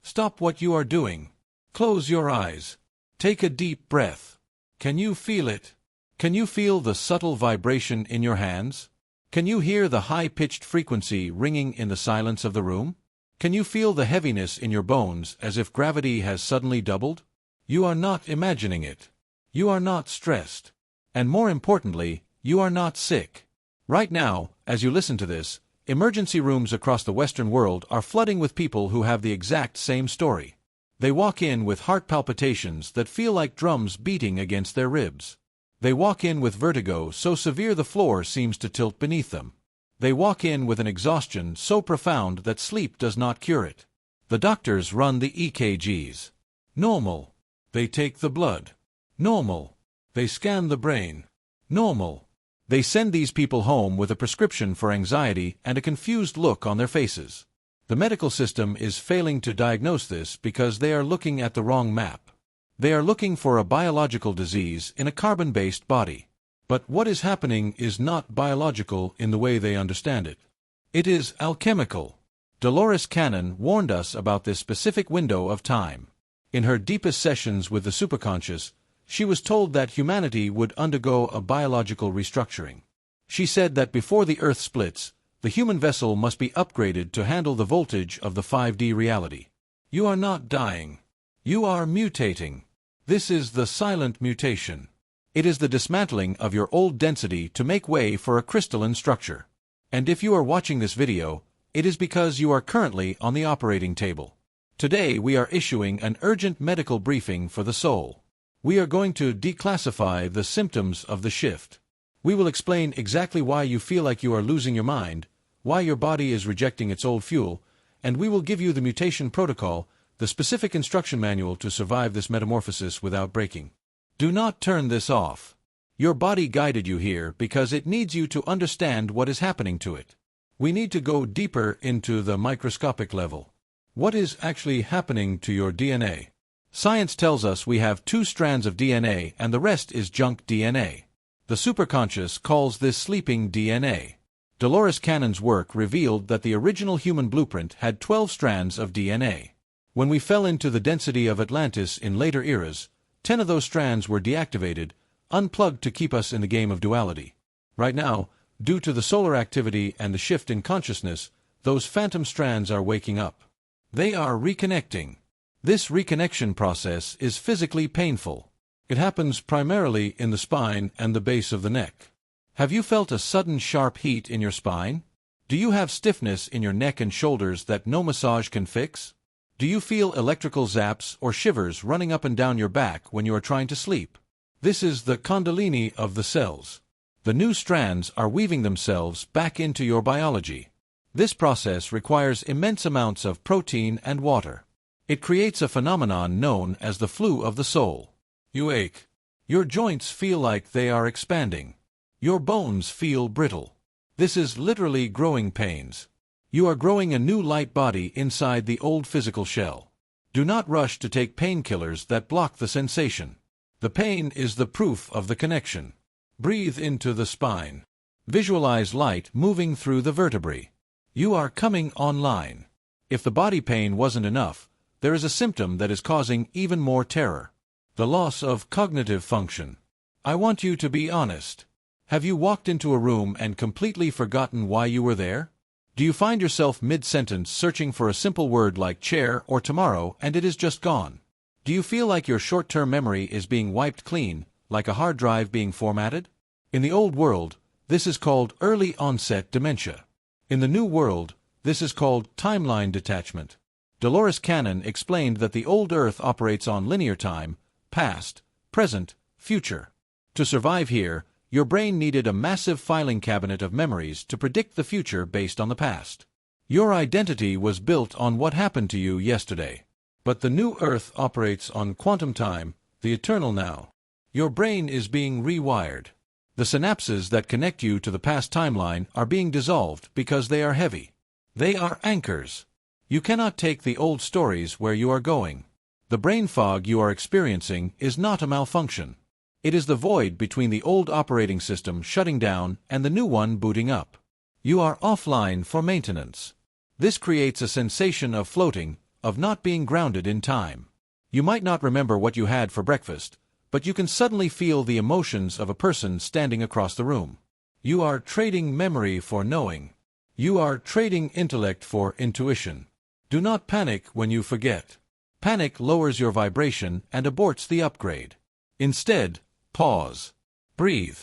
Stop what you are doing. Close your eyes. Take a deep breath. Can you feel it? Can you feel the subtle vibration in your hands? Can you hear the high-pitched frequency ringing in the silence of the room? Can you feel the heaviness in your bones as if gravity has suddenly doubled? You are not imagining it. You are not stressed. And more importantly, you are not sick. Right now, as you listen to this, emergency rooms across the Western world are flooding with people who have the exact same story. They walk in with heart palpitations that feel like drums beating against their ribs. They walk in with vertigo so severe the floor seems to tilt beneath them. They walk in with an exhaustion so profound that sleep does not cure it. The doctors run the EKGs. Normal. They take the blood. Normal. They scan the brain. Normal. They send these people home with a prescription for anxiety and a confused look on their faces. The medical system is failing to diagnose this because they are looking at the wrong map. They are looking for a biological disease in a carbon-based body. But what is happening is not biological in the way they understand it. It is alchemical. Dolores Cannon warned us about this specific window of time. In her deepest sessions with the superconscious, she was told that humanity would undergo a biological restructuring. She said that before the Earth splits, the human vessel must be upgraded to handle the voltage of the 5D reality. You are not dying. You are mutating. This is the silent mutation. It is the dismantling of your old density to make way for a crystalline structure. And if you are watching this video, it is because you are currently on the operating table. Today we are issuing an urgent medical briefing for the soul. We are going to declassify the symptoms of the shift. We will explain exactly why you feel like you are losing your mind, why your body is rejecting its old fuel, and we will give you the mutation protocol, the specific instruction manual to survive this metamorphosis without breaking. Do not turn this off. Your body guided you here because it needs you to understand what is happening to it. We need to go deeper into the microscopic level. What is actually happening to your DNA? Science tells us we have 2 strands of DNA and the rest is junk DNA. The superconscious calls this sleeping DNA. Dolores Cannon's work revealed that the original human blueprint had 12 strands of DNA. When we fell into the density of Atlantis in later eras, 10 of those strands were deactivated, unplugged to keep us in the game of duality. Right now, due to the solar activity and the shift in consciousness, those phantom strands are waking up. They are reconnecting. This reconnection process is physically painful. It happens primarily in the spine and the base of the neck. Have you felt a sudden sharp heat in your spine? Do you have stiffness in your neck and shoulders that no massage can fix? Do you feel electrical zaps or shivers running up and down your back when you are trying to sleep? This is the kundalini of the cells. The new strands are weaving themselves back into your biology. This process requires immense amounts of protein and water. It creates a phenomenon known as the flu of the soul. You ache. Your joints feel like they are expanding. Your bones feel brittle. This is literally growing pains. You are growing a new light body inside the old physical shell. Do not rush to take painkillers that block the sensation. The pain is the proof of the connection. Breathe into the spine. Visualize light moving through the vertebrae. You are coming online. If the body pain wasn't enough, there is a symptom that is causing even more terror. The loss of cognitive function. I want you to be honest. Have you walked into a room and completely forgotten why you were there? Do you find yourself mid-sentence searching for a simple word like chair or tomorrow and it is just gone? Do you feel like your short-term memory is being wiped clean, like a hard drive being formatted? In the old world, this is called early-onset dementia. In the new world, this is called timeline detachment. Dolores Cannon explained that the old Earth operates on linear time, past, present, future. To survive here, your brain needed a massive filing cabinet of memories to predict the future based on the past. Your identity was built on what happened to you yesterday. But the new Earth operates on quantum time, the eternal now. Your brain is being rewired. The synapses that connect you to the past timeline are being dissolved because they are heavy. They are anchors. You cannot take the old stories where you are going. The brain fog you are experiencing is not a malfunction. It is the void between the old operating system shutting down and the new one booting up. You are offline for maintenance. This creates a sensation of floating, of not being grounded in time. You might not remember what you had for breakfast, but you can suddenly feel the emotions of a person standing across the room. You are trading memory for knowing. You are trading intellect for intuition. Do not panic when you forget. Panic lowers your vibration and aborts the upgrade. Instead, pause. Breathe.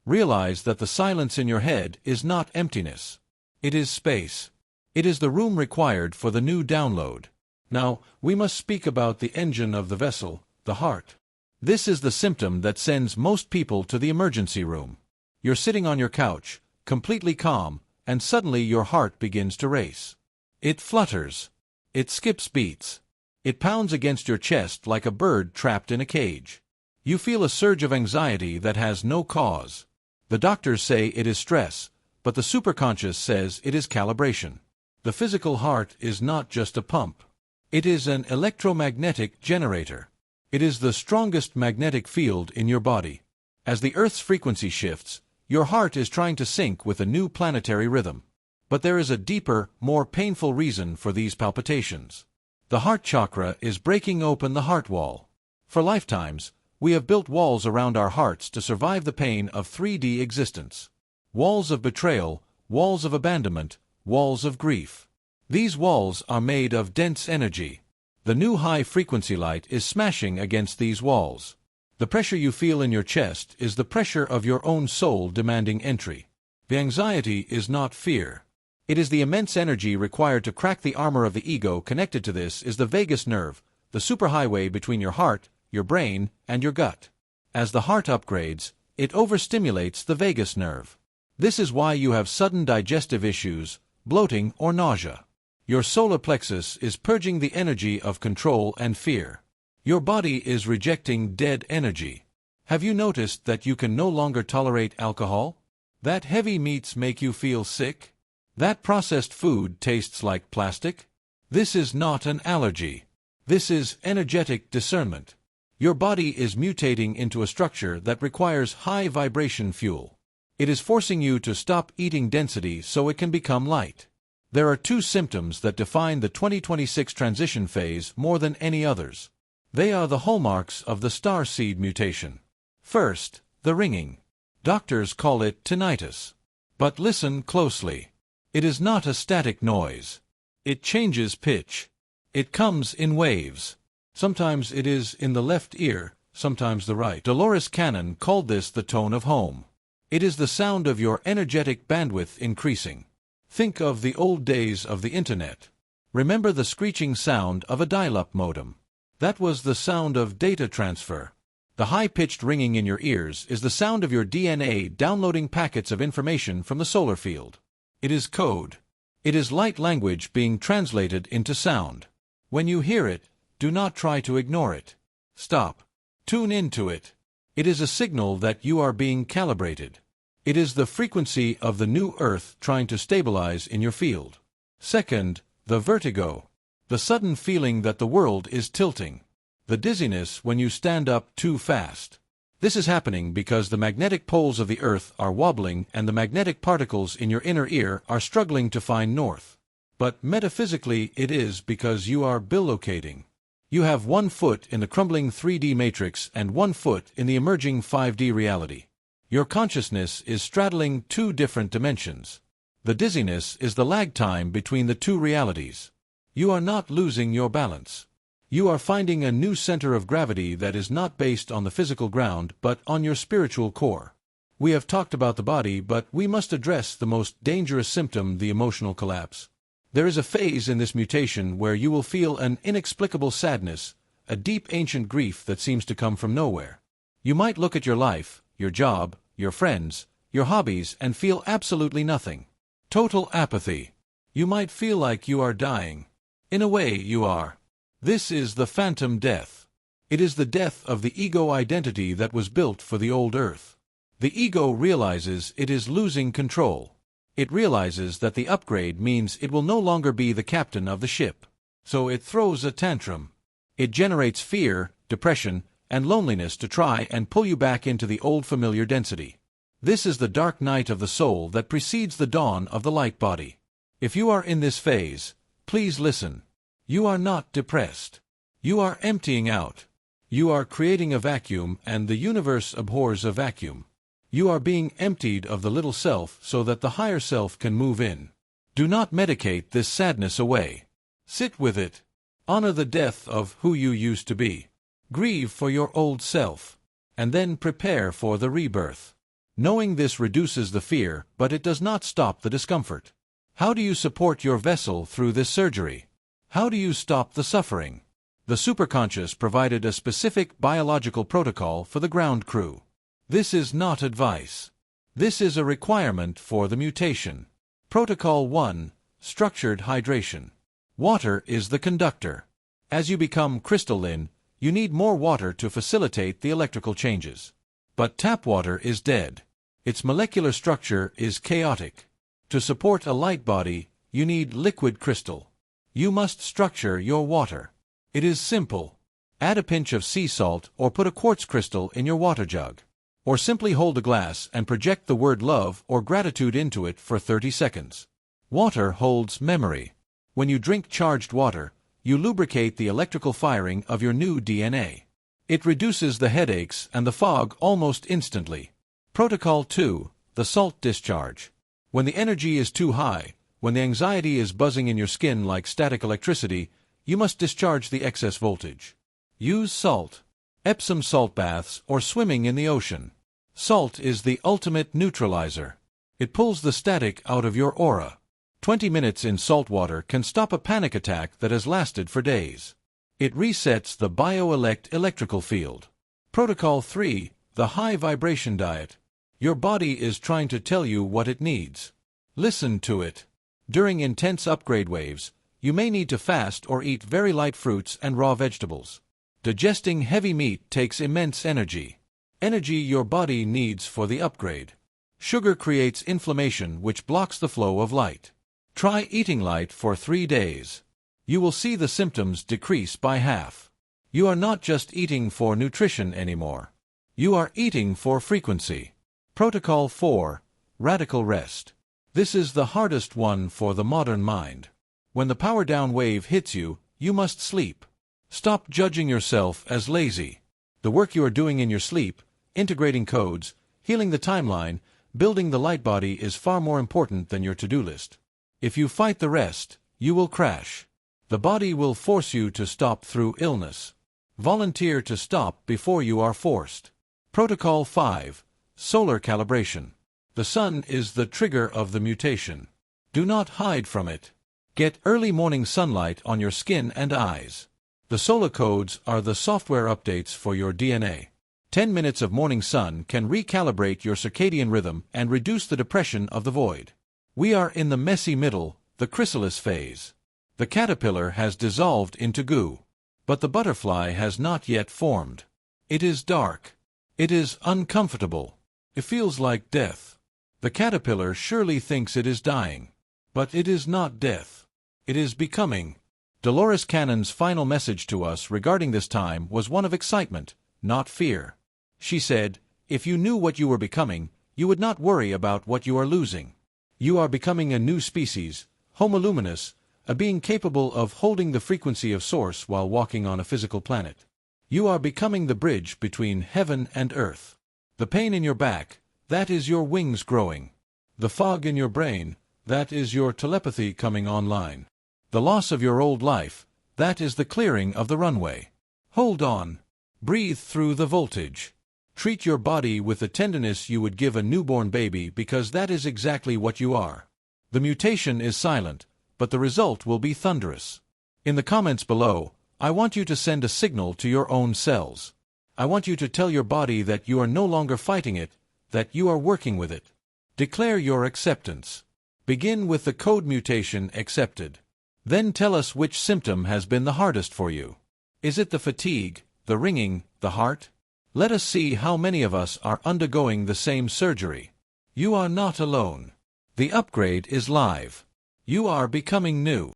Realize that the silence in your head is not emptiness. It is space. It is the room required for the new download. Now, we must speak about the engine of the vessel, the heart. This is the symptom that sends most people to the emergency room. You're sitting on your couch, completely calm, and suddenly your heart begins to race. It flutters. It skips beats. It pounds against your chest like a bird trapped in a cage. You feel a surge of anxiety that has no cause. The doctors say it is stress, but the superconscious says it is calibration. The physical heart is not just a pump. It is an electromagnetic generator. It is the strongest magnetic field in your body. As the Earth's frequency shifts, your heart is trying to sync with a new planetary rhythm. But there is a deeper, more painful reason for these palpitations. The heart chakra is breaking open the heart wall. For lifetimes, we have built walls around our hearts to survive the pain of 3D existence. Walls of betrayal, walls of abandonment, walls of grief. These walls are made of dense energy. The new high-frequency light is smashing against these walls. The pressure you feel in your chest is the pressure of your own soul demanding entry. The anxiety is not fear. It is the immense energy required to crack the armor of the ego. Connected to this is the vagus nerve, the superhighway between your heart, your brain, and your gut. As the heart upgrades, it overstimulates the vagus nerve. This is why you have sudden digestive issues, bloating, or nausea. Your solar plexus is purging the energy of control and fear. Your body is rejecting dead energy. Have you noticed that you can no longer tolerate alcohol? That heavy meats make you feel sick? That processed food tastes like plastic? This is not an allergy. This is energetic discernment. Your body is mutating into a structure that requires high vibration fuel. It is forcing you to stop eating density so it can become light. There are two symptoms that define the 2026 transition phase more than any others. They are the hallmarks of the starseed mutation. First, the ringing. Doctors call it tinnitus. But listen closely. It is not a static noise. It changes pitch. It comes in waves. Sometimes it is in the left ear, sometimes the right. Dolores Cannon called this the tone of home. It is the sound of your energetic bandwidth increasing. Think of the old days of the internet. Remember the screeching sound of a dial-up modem. That was the sound of data transfer. The high-pitched ringing in your ears is the sound of your DNA downloading packets of information from the solar field. It is code. It is light language being translated into sound. When you hear it, do not try to ignore it. Stop. Tune into it. It is a signal that you are being calibrated. It is the frequency of the new Earth trying to stabilize in your field. Second, the vertigo. The sudden feeling that the world is tilting. The dizziness when you stand up too fast. This is happening because the magnetic poles of the Earth are wobbling and the magnetic particles in your inner ear are struggling to find north. But metaphysically it is because you are bilocating. You have 1 foot in the crumbling 3D matrix and 1 foot in the emerging 5D reality. Your consciousness is straddling 2 different dimensions. The dizziness is the lag time between the 2 realities. You are not losing your balance. You are finding a new center of gravity that is not based on the physical ground but on your spiritual core. We have talked about the body, but we must address the most dangerous symptom, the emotional collapse. There is a phase in this mutation where you will feel an inexplicable sadness, a deep ancient grief that seems to come from nowhere. You might look at your life, your job, your friends, your hobbies and feel absolutely nothing. Total apathy. You might feel like you are dying. In a way, you are. This is the phantom death. It is the death of the ego identity that was built for the old Earth. The ego realizes it is losing control. It realizes that the upgrade means it will no longer be the captain of the ship. So it throws a tantrum. It generates fear, depression, and loneliness to try and pull you back into the old familiar density. This is the dark night of the soul that precedes the dawn of the light body. If you are in this phase, please listen. You are not depressed. You are emptying out. You are creating a vacuum, and the universe abhors a vacuum. You are being emptied of the little self so that the higher self can move in. Do not medicate this sadness away. Sit with it. Honor the death of who you used to be. Grieve for your old self. And then prepare for the rebirth. Knowing this reduces the fear, but it does not stop the discomfort. How do you support your vessel through this surgery? How do you stop the suffering? The superconscious provided a specific biological protocol for the ground crew. This is not advice. This is a requirement for the mutation. Protocol 1. Structured hydration. Water is the conductor. As you become crystalline, you need more water to facilitate the electrical changes. But tap water is dead. Its molecular structure is chaotic. To support a light body, you need liquid crystal. You must structure your water. It is simple. Add a pinch of sea salt or put a quartz crystal in your water jug. Or simply hold a glass and project the word love or gratitude into it for 30 seconds. Water holds memory. When you drink charged water, you lubricate the electrical firing of your new DNA. It reduces the headaches and the fog almost instantly. Protocol 2. The salt discharge. When the energy is too high, when the anxiety is buzzing in your skin like static electricity, you must discharge the excess voltage. Use salt. Epsom salt baths or swimming in the ocean. Salt is the ultimate neutralizer. It pulls the static out of your aura. 20 minutes in salt water can stop a panic attack that has lasted for days. It resets the bioelectrical field. Protocol 3. The high vibration diet. Your body is trying to tell you what it needs. Listen to it. During intense upgrade waves, you may need to fast or eat very light fruits and raw vegetables. Digesting heavy meat takes immense energy. Energy your body needs for the upgrade. Sugar creates inflammation which blocks the flow of light. Try eating light for 3 days. You will see the symptoms decrease by half. You are not just eating for nutrition anymore. You are eating for frequency. Protocol 4. Radical rest. This is the hardest one for the modern mind. When the power down wave hits you, you must sleep. Stop judging yourself as lazy. The work you are doing in your sleep, integrating codes, healing the timeline, building the light body is far more important than your to-do list. If you fight the rest, you will crash. The body will force you to stop through illness. Volunteer to stop before you are forced. Protocol 5. Solar calibration. The sun is the trigger of the mutation. Do not hide from it. Get early morning sunlight on your skin and eyes. The solar codes are the software updates for your DNA. 10 minutes of morning sun can recalibrate your circadian rhythm and reduce the depression of the void. We are in the messy middle, the chrysalis phase. The caterpillar has dissolved into goo. But the butterfly has not yet formed. It is dark. It is uncomfortable. It feels like death. The caterpillar surely thinks it is dying. But it is not death. It is becoming. Dolores Cannon's final message to us regarding this time was one of excitement, not fear. She said, "If you knew what you were becoming, you would not worry about what you are losing. You are becoming a new species, Homo luminous, a being capable of holding the frequency of Source while walking on a physical planet. You are becoming the bridge between heaven and earth. The pain in your back, that is your wings growing. The fog in your brain, that is your telepathy coming online. The loss of your old life, that is the clearing of the runway. Hold on. Breathe through the voltage. Treat your body with the tenderness you would give a newborn baby because that is exactly what you are. The mutation is silent, but the result will be thunderous. In the comments below, I want you to send a signal to your own cells. I want you to tell your body that you are no longer fighting it, that you are working with it. Declare your acceptance. Begin with the code mutation accepted. Then tell us which symptom has been the hardest for you. Is it the fatigue, the ringing, the heart? Let us see how many of us are undergoing the same surgery. You are not alone. The upgrade is live. You are becoming new.